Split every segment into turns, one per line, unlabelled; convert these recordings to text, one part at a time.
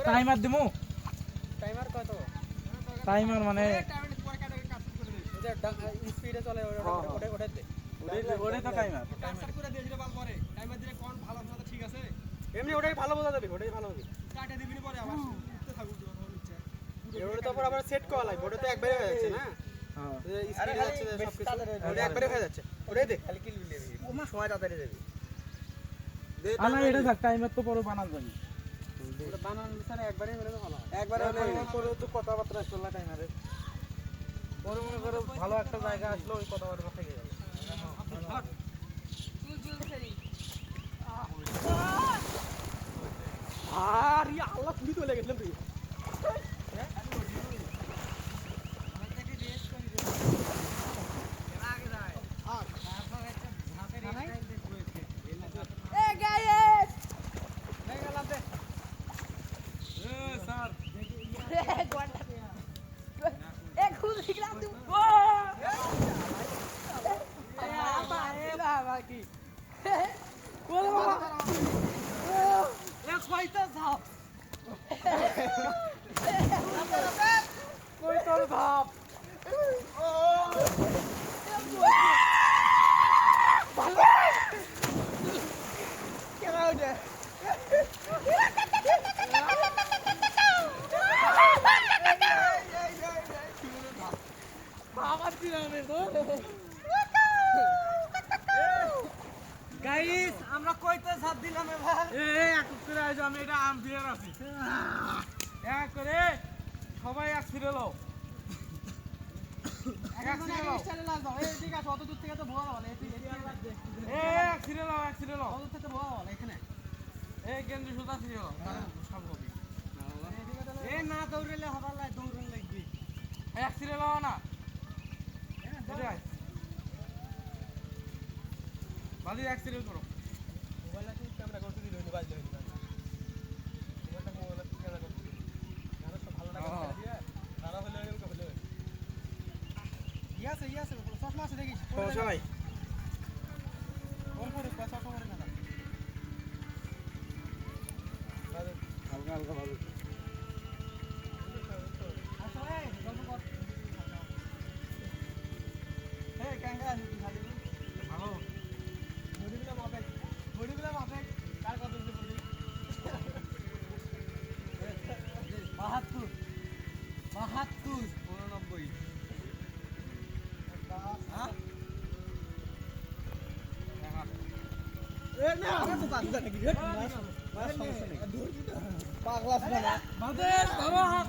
Timer দিমু
timer কত
timer মানে
স্পিডে চলে ওটা দে
ওরে তো টাইমার
কাটসার করে দিয়ে দিলে ভালো পরে টাইমার দিলে কোন ভালো না ঠিক আছে এমনি ওটাই ভালো বোঝা যাবে ওটাই ভালো হবে কাটে দিবি পরে আবার উঠতে থাকুক কথা হচ্ছে এবারে তো আবার সেট করা লাগবে ওটা তো একবারে হয়ে যাচ্ছে না হ্যাঁ স্পিড যাচ্ছে সব কিছু ওটা একবারে হয়ে যাচ্ছে ওটাই দে খালি কিল দিবি ওমা সময় তাড়াতাড়ি দেবি
আনা এটা থাক টাইমার তো পরে বানান যাবে
ওটা বানান স্যার একবারে হলে তো ভালো একবারে হলে
পরে তো কথাবার্তা চললা টাইমারে পরে মনে করো ভালো একটা জায়গা আসলো ওই কথাবার্তা থেকে গেল
আর ইয়া আল্লাহ পুরি চলে গেছিলাম তুই গাইস আমরা কয়টা সাথ দিলাম এবার
এক করে আইজ আমি এটা আম দিয়ে রাখি এক করে সবাই এক ছিড়ে লও এক ছিড়ে লও
এই ঠিক আছে অত দূর থেকে তো ভোয়া বলে
এক ছিড়ে লও এক ছিড়ে লও
অত দূর থেকে ভোয়া বলে এখানে
এই গেঞ্জি সুতা ছিড়ে লও সব হবে
এই না দৌড়লে হবার লাই দৌড়ন লাগবে
এক ছিড়ে লও না এটাই বালি এক ছিড়ে করো
মোবাইলটা তুই ক্যামেরা করতে দিল হইলো বাজলো হইলো মোবাইলটা ক্যামেরা করতে দিল আর সব ভালো লাগা দিয়া তারা হলে এরকম হলো ইয়াছে চশমা আছে দেখিস
সমস্যা নাই
কোন করে চশমা করে না
হালকা হালকা ভালো
আসলে গল্প কর এই ক্যাঙ্গা আছে তুই খালি
ভালো
ঘড়িগুলো মাপে কার কত দিতে বলি 72
89
এ না আমার তো বাদ নাকি রে সমস্যা নেই পাগলা শোনা
বাদের ধরো হাত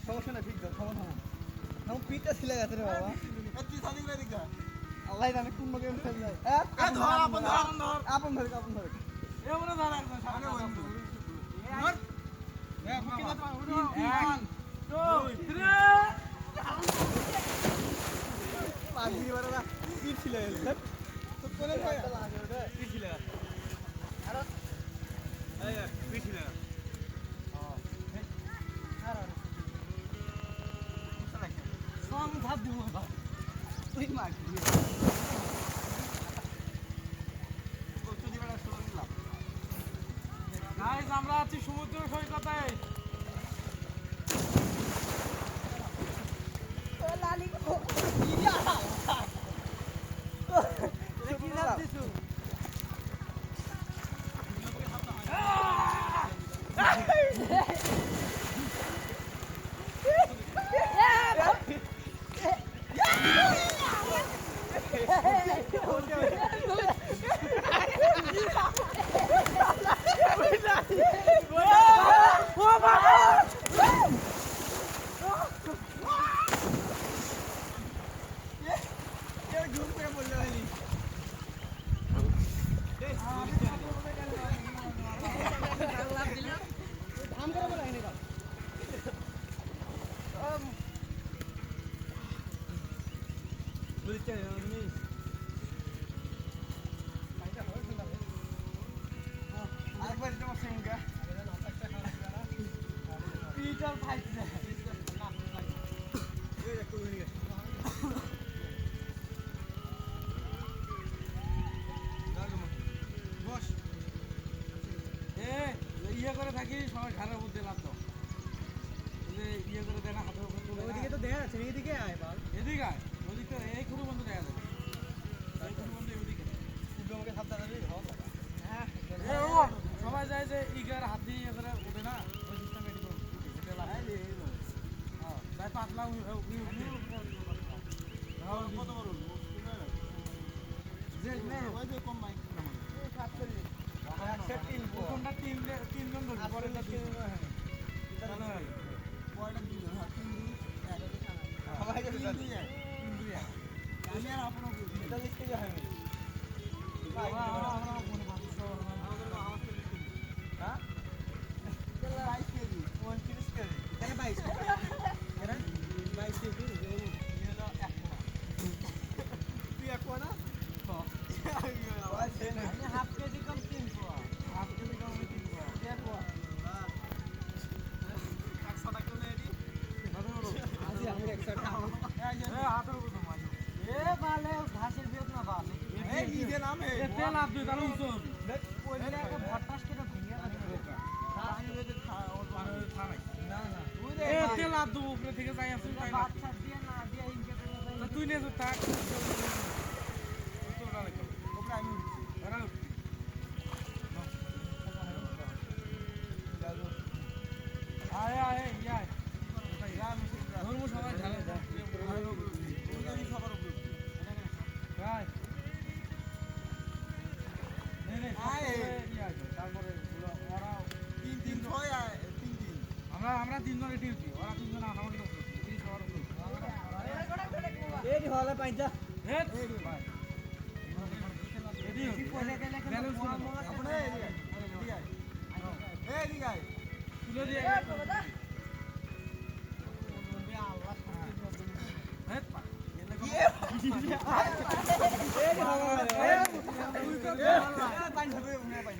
সমস্যা না ঠিক দাও সমাধান পিঠটা ছিলে গেছে রে বাবা আল্লাহ জানে কোন মগে ফেল যায় আপন ধর
এমনে ধর একদম সামনে ধর
পাগলি বাড়া পিঠ ছিলে গেছে তো কোনে ভাই পিঠ ছিলে গেছে আর এই পিঠ ছিলে গেছে সং ভাব দিব তুই মার
গাইস আমরা আছি সমুদ্র সৈকতে
কি লাভ দিছু
কি সবাই ঘাড়ের উপর দিয়ে লাভ দাও যে ইয়ে করে দেয় না হাতের উপর তুলে
ওইদিকে তো দেখা যাচ্ছে এইদিকে আয় বাল
এদিকে আয় ওদিকে এই খুঁড়ো বন্ধ দেখা যায় এই খুঁড়ো বন্ধ ওদিকে
তুই আমাকে হাত দাঁড়াবি হ্যাঁ
সবাই যায় যে ইগার হাত দিয়ে ইয়ে করে উঠে না ওই সিস্টেম রেডি করে এটা লাভ হ্যাঁ তাই পাতলা
কত বড়
যে
ওই যে কম মাইক সেট তিন
প্রথমটা তিনজন ধরবে পরেরটা তিনজন
পয়টা দিল হ্যাঁ 3 2 1 সবাই তিন দুই এক আমি আর আপনার এটা লিখতে যাই আমি
আমরা মনে ভাবছো
হ্যাঁ 22 কেজি 29 কেজি এখানে 22 এখানে 22 কেজি ये लो তুই এক কোনা আমি হাফ কেজি কম 300
হাফ কেজি কম 300
এক কোনা 100 টাকা নেই আজি আমি 100 টাকা
এই হাতের উপর মারি
এ বালে ঘাসের বিয়ত না বাল এই নিজে নামে
এ তেল আপ দিই তাহলে উঠো
কইলে একটা ভট্টাস কেটে ভেঙে যাবে পানি যদি
থানাই
না না
এ তেল আপ দেবো উপরে থেকে যাই আসুন তাই না
বাচ্চা দিয়ে না দিয়ে ইনকে করে
তুই নে তো তাক তো রাখ
ওপরে আমি উঠছি
রাখ আয় আয় ইয়াই ধর্ম সবাই ঢালে
সবার উপরে
রাই নে নে
আয়।
ইয়াই তারপরে ওরা
3 3 6 আর 3 3
আমরা তিনজন রেডি হচ্ছি ওরা তিনজন আমাকে এই সবার উপরে
এই হলে পাইজা
হে ভাই রেডি হচ্ছি ব্যালেন্স করে দাও।
আপনি এই দিগাই
তুলে দিয়ে হেট পা
পানি খাবে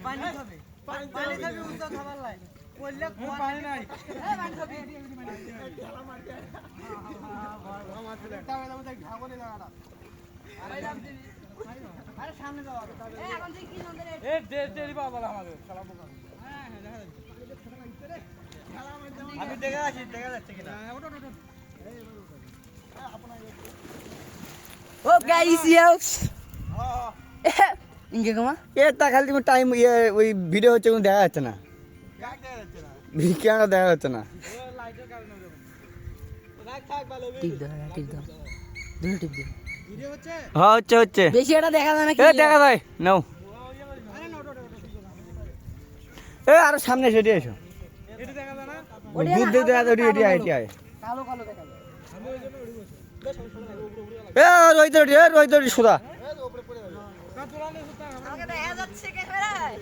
পানি খাবে উল্টা খাবার লাই কইলে
পানি নাই
পানি খাবে ঢালা মার দে আমার দিলে টাকা দাও দেখ ঢাকনে লাগাটা আরে সামনে যাও এই এখন থেকে কি নন্দরে
এ দেরি বাবা আমাকে শালা বোকা
হ্যাঁ হ্যাঁ দেখা যাচ্ছে আমি দেখা আছি দেখা যাচ্ছে কিনা ওটা ওটা
ও গাইস ইয়াস
হ্যাঁ
ইনকে কমা
এটা খালি তুমি টাইম ইয়ে ওই ভিডিও হচ্ছে কোনো দেখা যাচ্ছে না
গাক দেখা যাচ্ছে না
ক্যামেরা দেখা যাচ্ছে না
লাইটের কারণে হবে
রাখ থাক ভালো
টিপ দাও টিপ দাও দুটো টিপ দাও
ভিডিও হচ্ছে
হ্যাঁ হচ্ছে হচ্ছে
বেশি এটা দেখা যায় না কি
এ দেখা যায় নাও
আরে না ওটা
এ আরো সামনে সেটি এসো
এটা দেখা যায় না
বুদ্ধ দেখা যায় এটি আইটি আয়
কালো কালো দেখা যায়
এ রোহিত সুদা
কা তোলালে সুতা
আমাকে দেখা যাচ্ছে ক্যামেরায়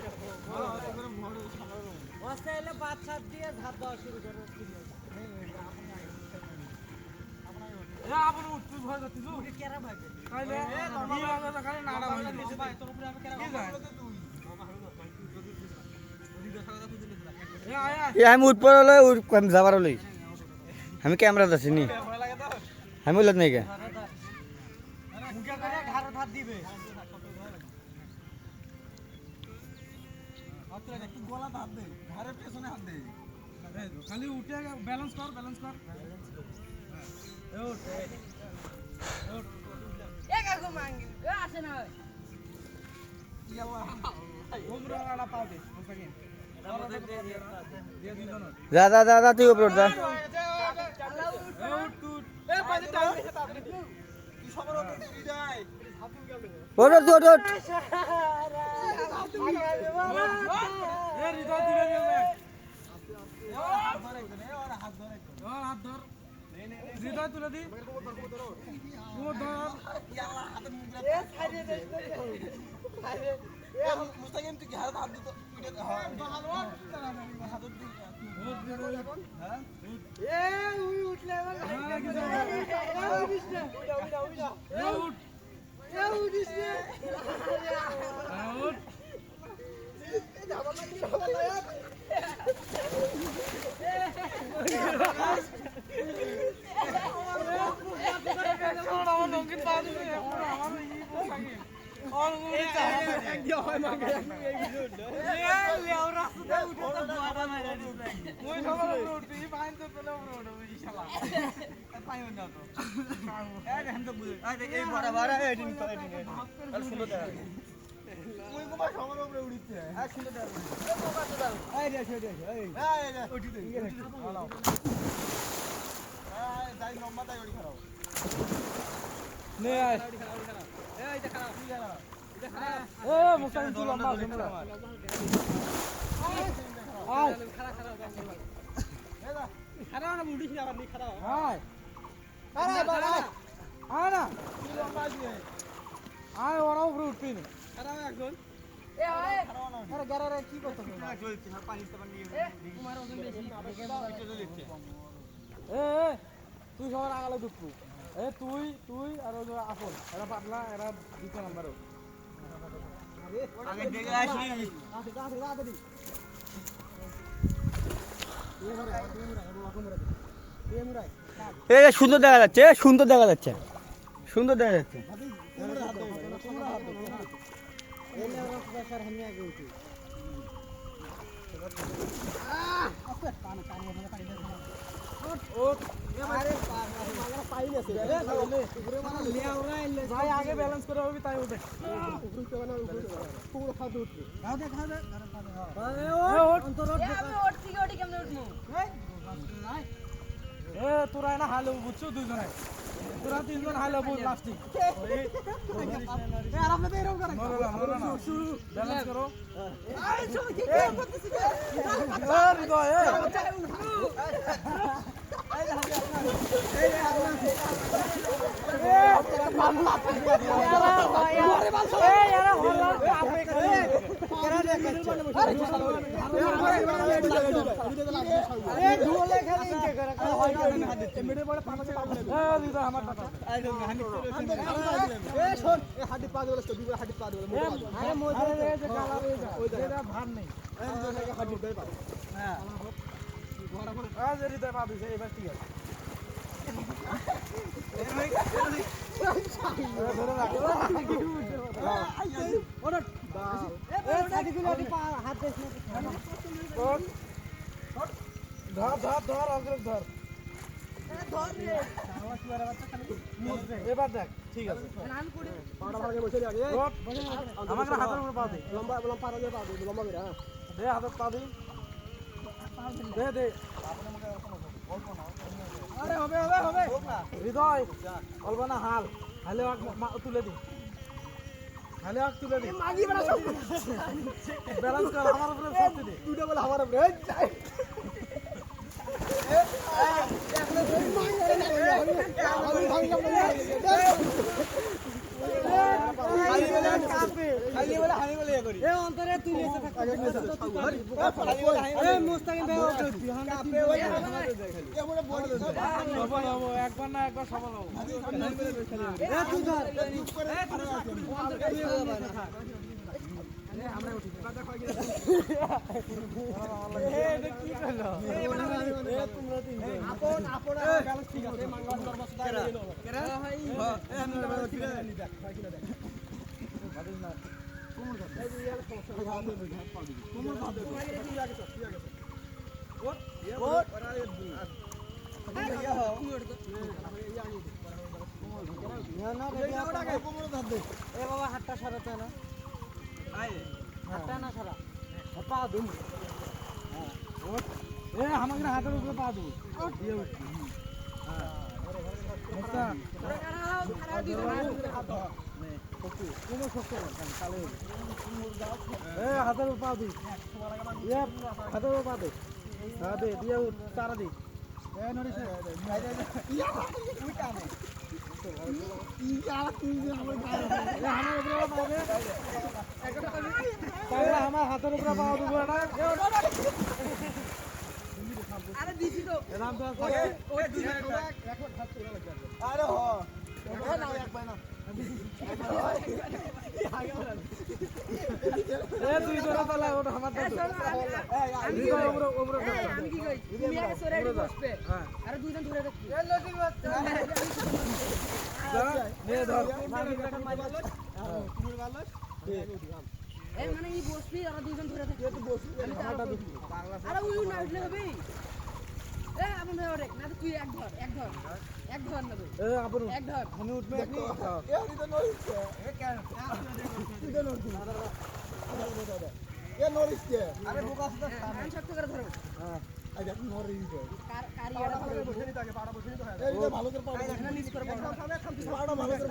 ওস্তাইলে 5-7 দিয়ে ধাপ দেওয়া শুরু করো
এ আপন উঠতে ভয় যাচ্ছে তো
কেরা ভাগে
তাইলে কি লাগে খালি নাড়া ভাই
ভাই তোর উপরে আমি কেরা
কি যায়? এ আয় আয়
এ আমি উঠপর হলে যাবার হলেই আমি ক্যামেরা আছি নি
ভয় লাগে তো
আমি বললাম নাই কে
মুখে করে ঘাড় ধার দিবে হাত লাগে একটু গলা ধার দে ঘাড়ের পেছনে হাত দে
খালি উঠে ব্যালেন্স কর এ উঠ
এ কাকু মাঙ্গি এ আসে না
ওমরা আড়া পাও দে ওটাকে দিয়ে দিন না
যা যা যা যা তুই উপরে উঠ যা
এ উঠ উঠ
এ পানি টান তুই সবার উপরে দিয়ে যায়
ওঠ ওঠ ওঠ ওঠ
এ হৃদয় তুলে দিয়ে দেখ
হাত ধরে একদম ওর হাত ধরে একদম
হাত ধর হৃদয় তুলে দি ও ধর
ইয়াল্লাহ হাতে মুখ এ ছাড়িয়ে দে এ মুস্তাকিম তুই ঘাড় হাত দিত হ্যাঁ ভালো হাত দিত হ্যাঁ এ উই উঠলে এ উঠিস না
এ উঠ
এ উঠিস না
উঠ আমার নঙ্গিন পা দিবে আমার ই থাকে নে আয় এ মুস্তাকিম তুই লম্বা আছে না আয়
খারাপ না মুড়ি খিলা বানি খারাপ
আয় আয় বাবা আয় না আয় ওরা উপরে উঠবি না
খারাপ একজন
এ হয়
আরে গারারে কি করতেছ
তোমার ওজন বেশি
এ তুই সবার আগালে ঢুকবো এ তুই আর ওই আসল এরা পাতলা এরা দ্বিতীয় নাম্বারও
আগে দেখে আসি
এই সুন্দর দেখা যাচ্ছে সুন্দর দেখা যাচ্ছে সুন্দর দেখা যাচ্ছে
ভাই আগে ব্যালেন্স করে হবে তাই উঠে
আমি ওর থেকে ওটি কেমনে উঠবো
এ তোরা না হালে বুঝছো দুইজনে তোরা তিনজন হালে বুঝ লাস্টিক ব্যালেন্স করো ভার নেই এবার ঠিক আছে ধর ধর ধর অগ্রজ ধর এবার দেখ ঠিক আছে আমাকে হাতের উপরে পা দে দে হাতের পা দি দে দে আরে হবে হবে হবে হৃদয় অল্প না হাল হালে তুলে দি হালে তুলে দি ব্যালেন্স কর আমার উপরে শক্তি দে দুটো বলে আমার উপরে একবার না একবার সফল হবো বাবা হাতটা সরাতে না হাতটা না সরা পা দুম এ আমাকে হাতের উপরে পা দেবো হাতের পা দি হাতের পা দে হ্যাঁ দে দিয়ে তারা দি আমার হাতের উপরে পাওয়া দেবো এ তুই জোরে চালা ওটা আমার
এ
দাদু
শোনো, আমি কি
হৃদয়
কই?
ওপরে
আমি কি কই? তুমি আগে সরে এদিকে বসবে।
হ্যাঁ
আর দুইজন ধরে থাকবি।
নে ধর
এ মানে এই বসবি আর দুইজন ধরে থাকবি। আমি তো আরো বসবি। আরে উই না উঠলে হবে। এ আপন ধরে ওঠে। না তো তুই এক ধর না তুই।
এ আপন
এক ধর।
আমি উঠবে আপনি
আরে বোকা সুদা
কান শক্ত করে ধরো।
হ্যাঁ
কারি এটা ধরে
বসে নিতে আগে পাড়া বসে নিতে হয়
ভালো করে পাও
এখানে নিচ করে পড়ো।
পাওটা ভালো করে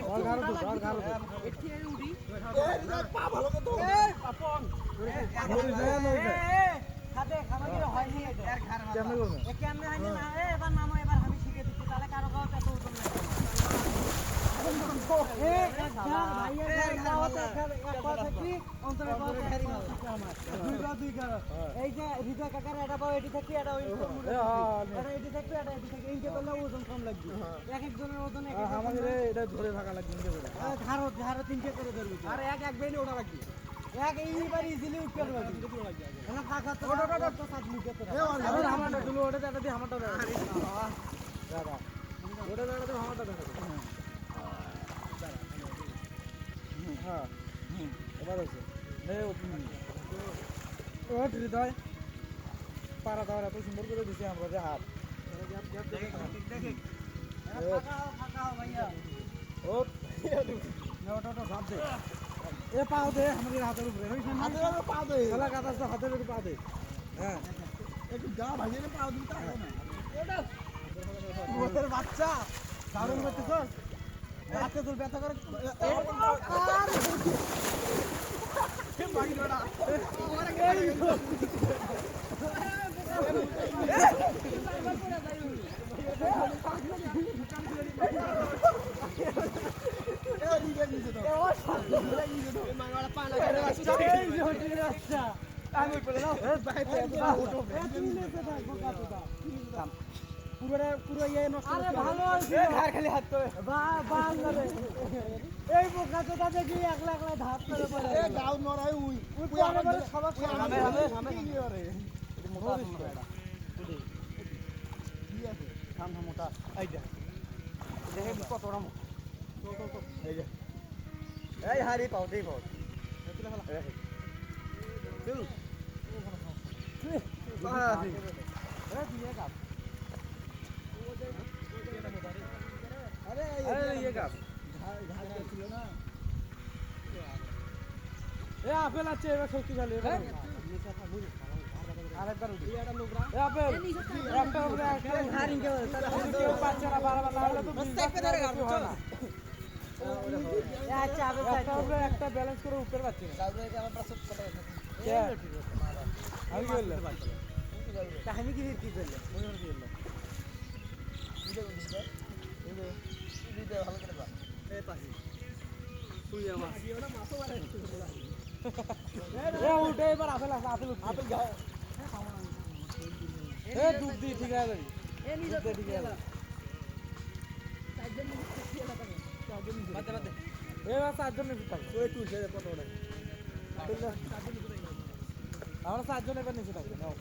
আর ঘাড় তো আর ঘাড় তো
এটি আমি উঠি।
পা ভালো করে তো
আপন
নড়ি যায় নড়ি যায়
খাবে খামাগির হয়নি এটা।
এর ঘর
কেমনে করবে
এ কেমনে হয়নি না এবার নামো এবার আমি শিখে দিচ্ছি তাহলে কারো কাছে এত ওজন নাই। এই যে হৃদয় কাকার এটা পাও এটি থাকি এটা ওই এটা এটি থাকবে এটা এটি থাকবে এইটা করলে ওজন কম লাগবে এক একজনের ওজন এক এক
আমাদের এটা ধরে থাকা লাগবে ইনকে করে
ধারো তিনটে করে ধরবি
আর এক বেনি ওটা লাগবে
এক এইবার ইজিলি উঠতে পারবি এখানে ফাঁকা তো তো সাত লিটার তো
আরে আমারটা তুলো ওটা দাদা দি আমারটা দাদা দাদা ওটা দাদা দি আমারটা দাদা হ্যাঁ এবার আছে নে ও হৃদয় পারা দাও এত সুন্দর করে দিছি আমরা যে হাত
ফাঁকা ভাইয়া
ও ওটা ভাব দে এ পাও দে আমাদের হাতের উপরে হাতের উপরে পা দে খেলা কাটা আছে হাতের উপরে পা দে হ্যাঁ একটু গা ভাঙিয়ে নে পাও দিতে হবে না ওদের বাচ্চা দারুণ করতেছস হাতে তোর ব্যথা করে পুরো ইয়ে নষ্ট আরে ভালো আছে খালি হাত তো এই বোকা চোদা দেখি একলা একলা ধাপ করে পড়ে এ গাও নরাই উই উই আমাদের সবাই সামনে সামনে কি করে মোটা আছে এটা কি আছে সামনে মোটা এইটা দেখে কতটা মোটা এই যে এই হারি পাও দেই পাও চল अरे ये का ছিল না এ আপেল আছে এবার শক্তিশালী আরেকবার উঠি এ আপেল একটা উপরে একটা হারিং কে কেউ পাচ্ছে না বারবার না হলে তো হয় না
আচ্ছা
একটা উপরে একটা ব্যালেন্স করে উপরে পাচ্ছি না আমি কি বললাম
আমি কি করলে
উঠে এবার আপেল আছে আপেল আপেল খাও এ দুধ দি ঠিক আছে
এ নিজে
ঠিক আছে এবার চারজন নিতে থাকবে ওই তুলছে কত ওটা আমরা চারজন এবার নিচে থাকবে নাও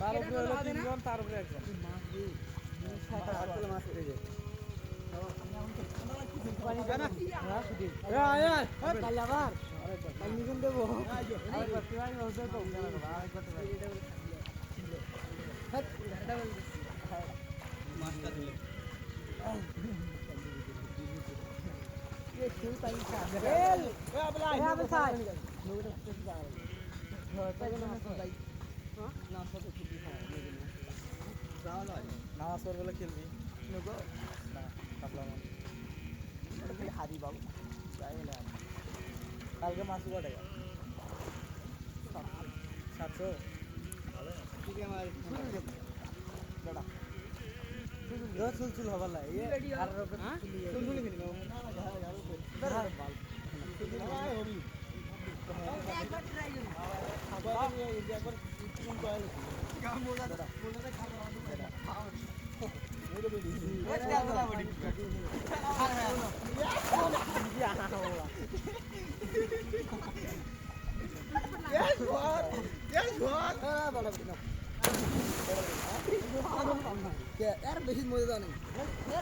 তার উপরে হলো তিনজন তার উপরে একজন মাছ পেয়ে যায়
কালাবার নিজন দেবো
নামাজ পড়বে খেলবি না হারি বাবু কালকে মাছ কত টাকা 700 চুল হবার লাগে বেশি মজা নেই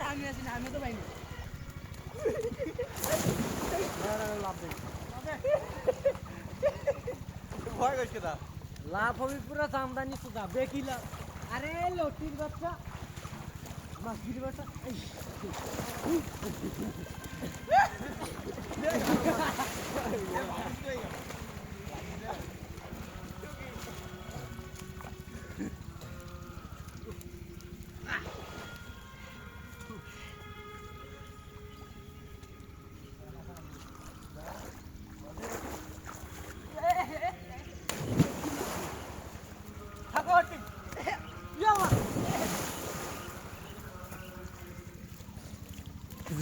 আমি আছি না, আমি তো পাইনি।
ভয় করছে তা
লাভ হবে পুরো জামদানি সুদা বেকি লাভ আরে লটির বাচ্চা মাছগির বাচ্চা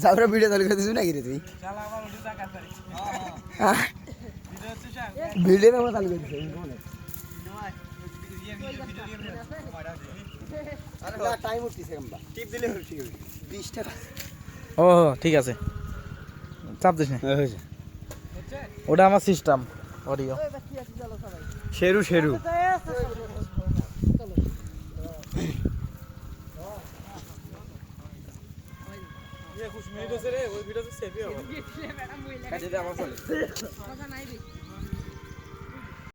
যাবরা ভিডিও চালু করে দিছিস নাকি রে তুই
শালা আমার ওটা টাকা পারি ভিডিও হচ্ছে শালা
ভিডিও নাম্বার চালু করে দিছিস টাইম উঠতেছে আমরা
টিপ দিলে হবে ঠিক হবে
20 টাকা
ও ঠিক আছে চাপ দিস না
হয়েছে
ওটা আমার সিস্টেম অডিও
শেরু শেরু
খুশ মিনিট হচ্ছে রে ওই ভিডিওতে সেভই হবে
ম্যাডাম বইলা
কাজে দে আমার চলে
কথা নাই রে